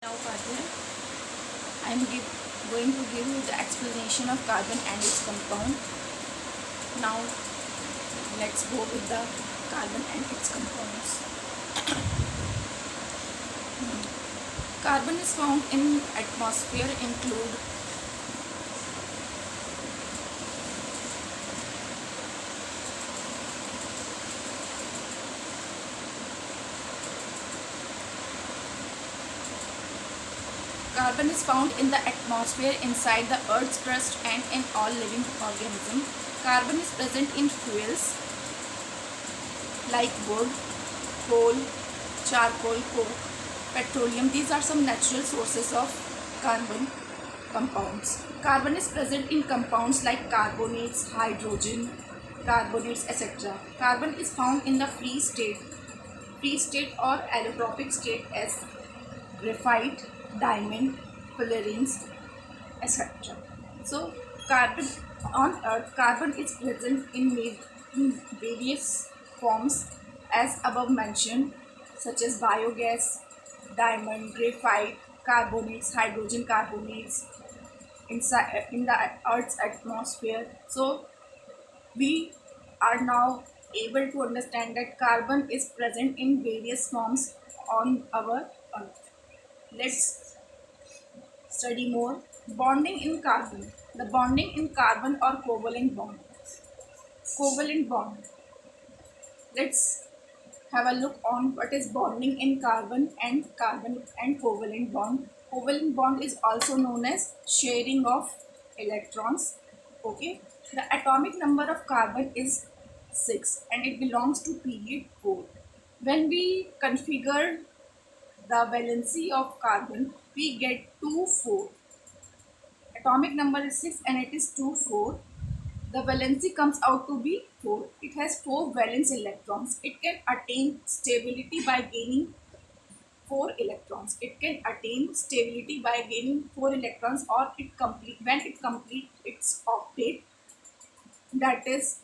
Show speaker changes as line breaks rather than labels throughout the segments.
Now further, going to give you the explanation of carbon and its compound. Now let's go with the carbon and its compounds. Carbon is found in atmosphere include Carbon is found in the atmosphere, inside the Earth's crust, and in all living organisms. Carbon is present in fuels like wood, coal, charcoal, coke, petroleum. These are some natural sources of carbon compounds. Carbon is present in compounds like carbonates, hydrogen, carbonates, etc. Carbon is found in the free state or allotropic state as graphite, diamond, fullerenes, etc. So, carbon on Earth, carbon is present in various forms as above mentioned, such as biogas, diamond, graphite, carbonates, hydrogen carbonates inside in the Earth's atmosphere. So, we are now able to understand that carbon is present in various forms on our Earth. Let's study more. Bonding in carbon. The bonding in carbon or covalent bond. Covalent bond. Let's have a look on what is bonding in carbon and covalent bond. Covalent bond is also known as sharing of electrons. Okay. The atomic number of carbon is 6 and it belongs to period 4. When we configure the valency of carbon, we get 2 4. Atomic number is 6 and it is 2 4. The valency comes out to be 4. It has 4 valence electrons. It can attain stability by gaining 4 electrons. It can attain stability by gaining 4 electrons, or when it completes its octet. That is,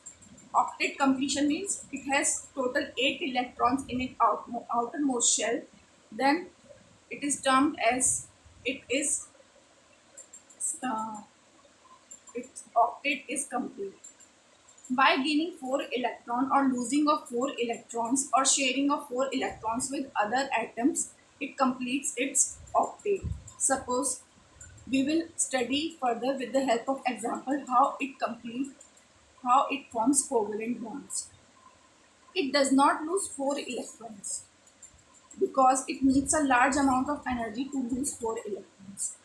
octet completion means it has total 8 electrons in its outermost shell. Then it is termed as it is uh, its octet is complete. By gaining 4 electron or losing of 4 electrons or sharing of 4 electrons with other atoms, it completes its octet. Suppose we will study further with the help of example how it forms covalent bonds. It does not lose 4 electrons because it needs a large amount of energy to lose 4 electrons.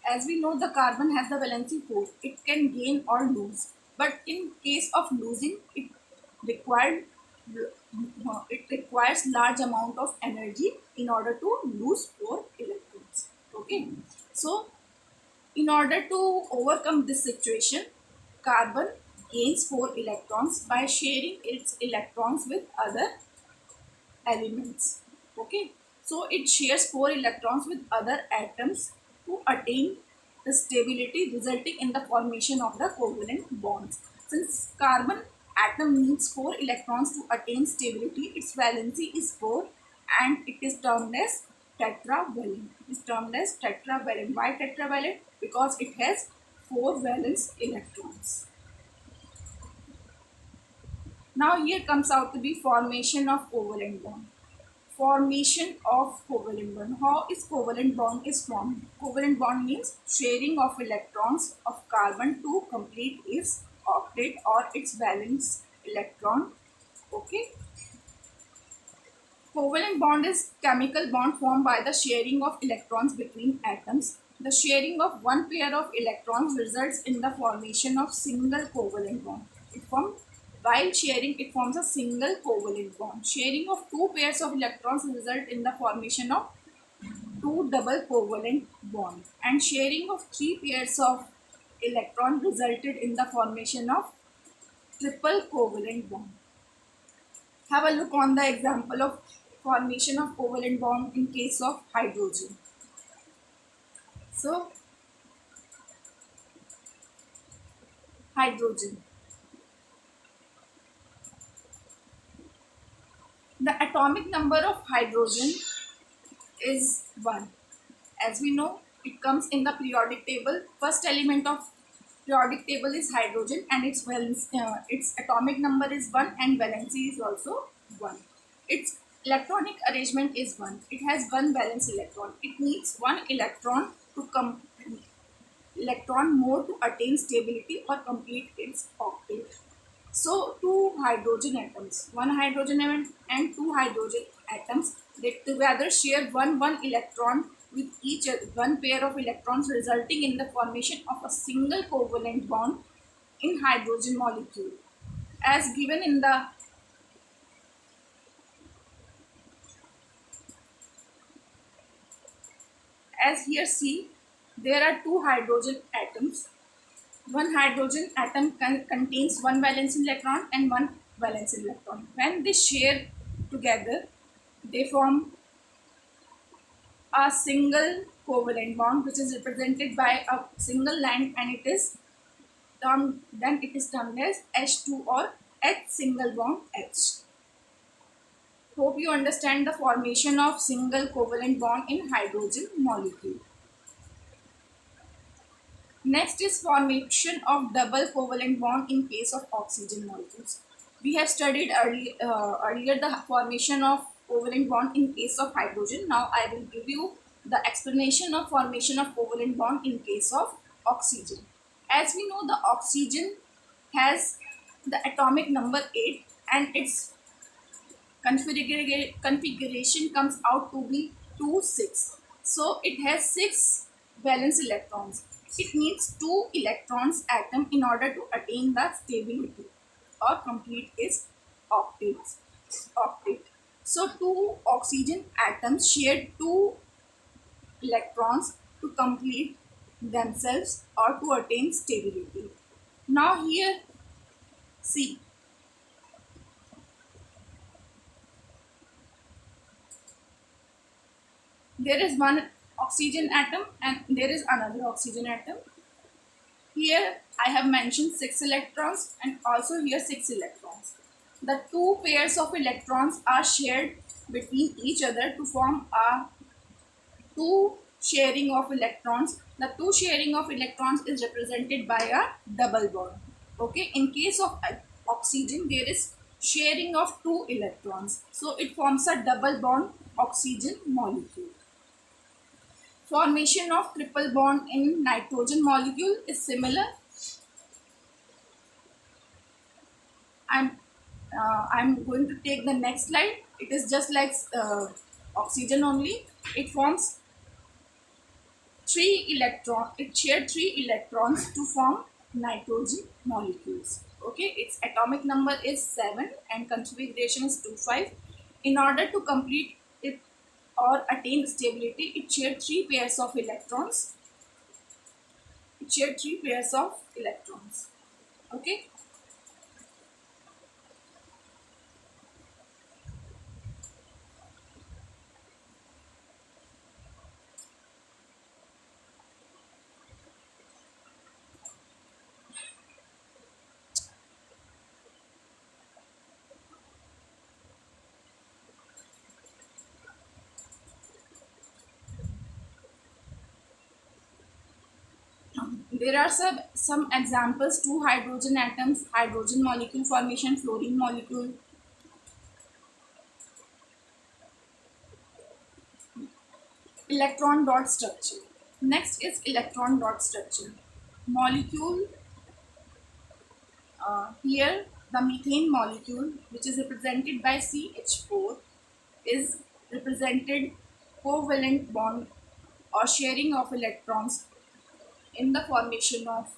As we know, the carbon has the valency 4. It can gain or lose. But in case of losing, required it requires large amount of energy in order to lose 4 electrons. Okay. So, in order to overcome this situation, carbon gains 4 electrons by sharing its electrons with other elements. Okay, so it shares 4 electrons with other atoms to attain the stability resulting in the formation of the covalent bonds. Since carbon atom needs 4 electrons to attain stability, its valency is 4 and it is termed as tetravalent. It is termed as tetravalent. Why tetravalent? Because it has 4 valence electrons. Now here comes out to be formation of covalent bond. Formation of covalent bond. How is covalent bond is formed? Covalent bond means sharing of electrons of carbon to complete its octet or its valence electron. Okay. Covalent bond is chemical bond formed by the sharing of electrons between atoms. The sharing of one pair of electrons results in the formation of single covalent bond. While sharing, it forms a single covalent bond. Sharing of two pairs of electrons result in the formation of two double covalent bond. And sharing of three pairs of electron resulted in the formation of triple covalent bond. Have a look on the example of formation of covalent bond in case of hydrogen. So, hydrogen. The atomic number of hydrogen is 1. as we know, it comes in the periodic table. First element of periodic table is hydrogen, and its atomic number is 1 and valency is also 1. Its electronic arrangement is 1. It has one valence electron. It needs one electron more to attain stability or complete its octet. So two hydrogen atoms, one hydrogen atom and two hydrogen atoms, they together share one electron with each one pair of electrons, resulting in the formation of a single covalent bond in hydrogen molecule. As given in the as here see, there are two hydrogen atoms. One hydrogen atom contains one valence electron and one valence electron. When they share together, they form a single covalent bond, which is represented by a single line, and it is termed as H2 or H single bond H. Hope you understand the formation of single covalent bond in hydrogen molecule. Next is formation of double covalent bond in case of oxygen molecules. We have studied earlier the formation of covalent bond in case of hydrogen. Now I will give you the explanation of formation of covalent bond in case of oxygen. As we know, the oxygen has the atomic number 8 and its configuration comes out to be 2 6. So it has 6 valence electrons. It needs 2 electrons atom in order to attain the stability or complete its octet. So two oxygen atoms share 2 electrons to complete themselves or to attain stability. Now here see, there is one oxygen atom and there is another oxygen atom. Here I have mentioned 6 electrons and also here 6 electrons. The two pairs of electrons are shared between each other to form a two sharing of electrons. The two sharing of electrons is represented by a double bond. Okay, in case of oxygen, there is sharing of two electrons. So it forms a double bond oxygen molecule. Formation of triple bond in nitrogen molecule is similar. I'm going to take the next slide. It is just like oxygen only. It forms it shared 3 electrons to form nitrogen molecules. Okay, its atomic number is 7 and configuration is 2 5. In order to complete it or attain stability, it shared 3 pairs of electrons. Okay, there are some examples: two hydrogen atoms, hydrogen molecule formation, fluorine molecule. Electron dot structure. Next is electron dot structure. Molecule, here the methane molecule, which is represented by CH4, is represented covalent bond or sharing of electrons in the formation of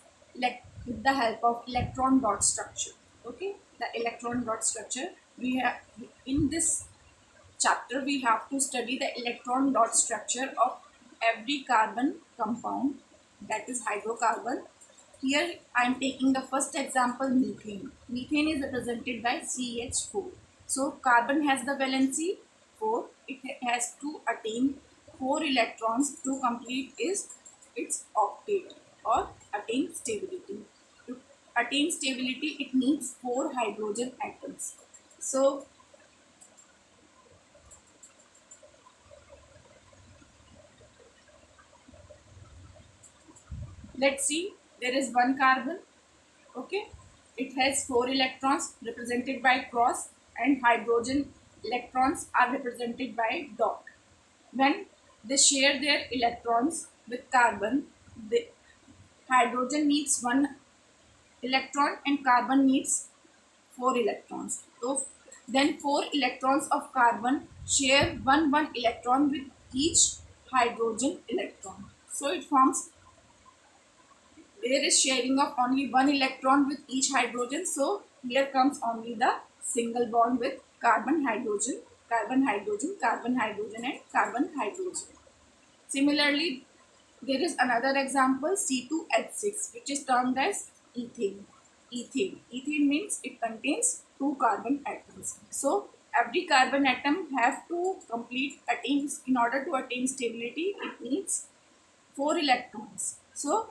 with the help of electron dot structure. Okay, the electron dot structure, we have in this chapter we have to study the electron dot structure of every carbon compound, that is hydrocarbon. Here I am taking the first example, methane. Methane is represented by CH4. So carbon has the valency 4. It has to attain 4 electrons to complete its octet or attain stability. To attain stability, it needs 4 hydrogen atoms. So Let's see, there is one carbon. Okay, it has 4 electrons represented by cross, and hydrogen electrons are represented by dot. When they share their electrons with carbon, the hydrogen needs 1 electron and carbon needs 4 electrons. So then 4 electrons of carbon share one electron with each hydrogen electron. So it forms, there is sharing of only 1 electron with each hydrogen. So here comes only the single bond with carbon hydrogen, carbon hydrogen, carbon hydrogen and carbon hydrogen. Similarly, there is another example, C2H6, which is termed as ethane. Ethane means it contains 2 carbon atoms. So every carbon atom have to complete attains, in order to attain stability, it needs 4 electrons. So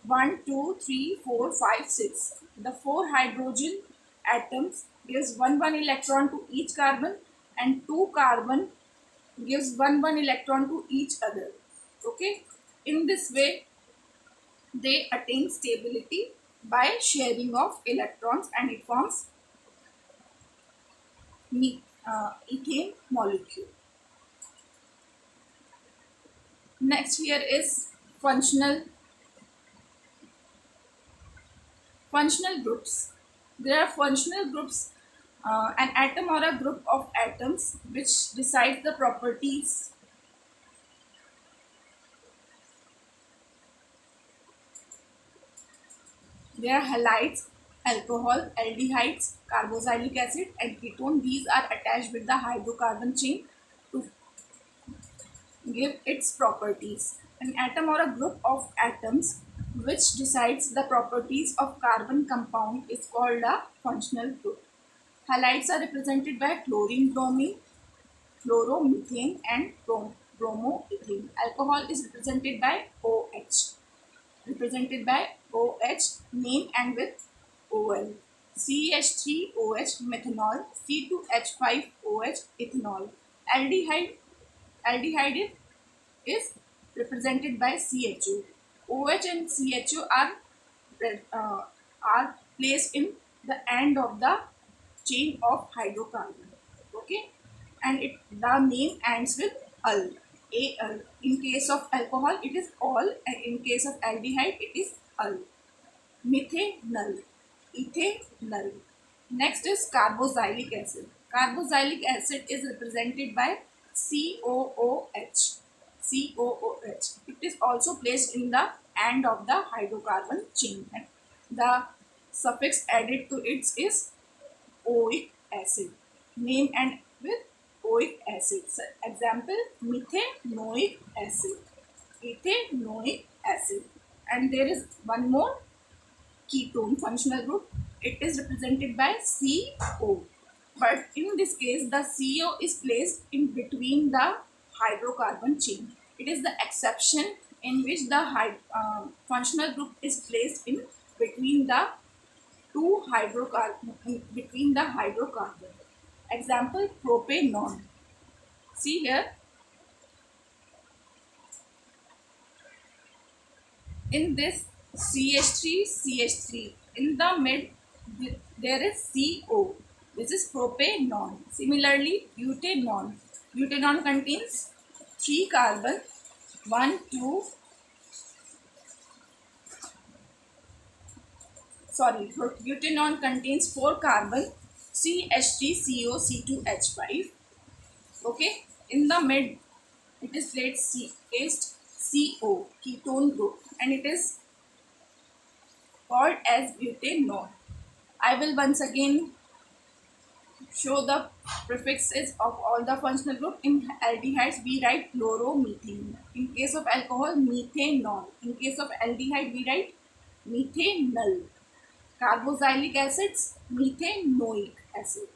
1, 2, 3, 4, 5, 6. The 4 hydrogen atoms gives one electron to each carbon, and 2 carbon gives one electron to each other. Okay, in this way they attain stability by sharing of electrons, and it forms ethane molecule. Next here is functional groups. There are functional groups, an atom or a group of atoms which decides the properties. There are halides, alcohol, aldehydes, carboxylic acid and ketone. These are attached with the hydrocarbon chain to give its properties. An atom or a group of atoms which decides the properties of carbon compound is called a functional group. Halides are represented by chlorine, bromine, chloromethane and bromoethane. Alcohol is represented by OH. Name and with OL. CH3OH methanol, C2H5OH ethanol. Aldehyde aldehyde is represented by CHO. OH and CHO are placed in the end of the chain of hydrocarbon. Okay, and the name ends with al. Al. In case of alcohol, it is all, and in case of aldehyde, it is al. Methanol, ethanol. Next is carboxylic acid. Carboxylic acid is represented by COOH. COOH. It is also placed in the end of the hydrocarbon chain. And the suffix added to it is oic acid. Name and with oic acid. So, example, methanoic acid, ethanoic acid. And there is one more ketone functional group. It is represented by CO. But in this case, the CO is placed in between the hydrocarbon chain. It is the exception in which the functional group is placed in between the two hydrocarbon, between the hydrocarbon. Example, propanone. See here, in this CH3, in the mid there is CO. This is propanone. Similarly, butanone. Butanone contains 3 carbon, 1, 2, sorry, butanone contains 4 carbon, CH3CO, C2H5. Okay, in the mid it is placed CO, ketone group, and it is called as butanone. I will once again show the prefixes of all the functional group. In aldehydes, we write chloromethane. In case of alcohol, methanol. In case of aldehyde, we write methanol. Carboxylic acids, methanoic acid.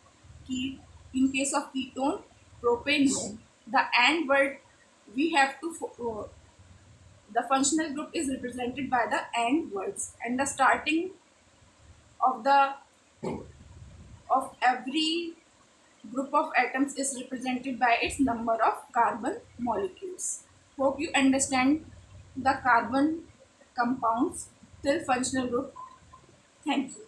In case of ketone, propanone. The AND word we have to the functional group is represented by the AND words, and the starting of the of every group of atoms is represented by its number of carbon molecules. Hope you understand the carbon compounds till functional group. Thank you.